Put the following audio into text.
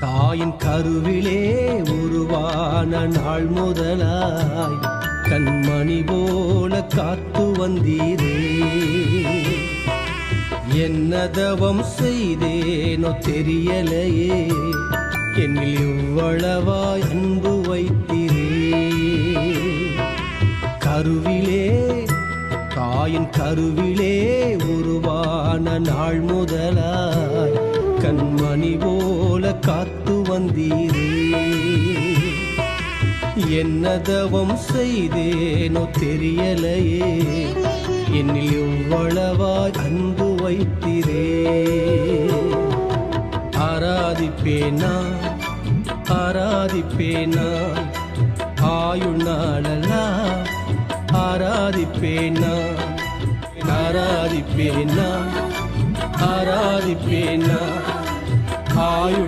தாயின் கருவிலே உருவான நாள் முதலாய் கண்மணி போல காத்து வந்தீரே. என்ன தவம் செய்தேனோ தெரியலையே, என்னில் இவ்வளவாய் அன்பு வைத்தீரே. கருவிலே தாயின் கருவிலே உருவான நாள் முதலாய் கண்மணி போல காத்து வந்தீரே. என்ன தவம் செய்தேனோ தெரியலையே, என்னில் இவ்வளவாய் அன்பு வைத்தீரே. ஆராதிப்பேனா ஆராதிப்பேனா ஆயுள் நாளெல்லாம் ஆராதிப்பேனா ஆராதிப்பேனா ஆராதிப்பேனா ஆயுள்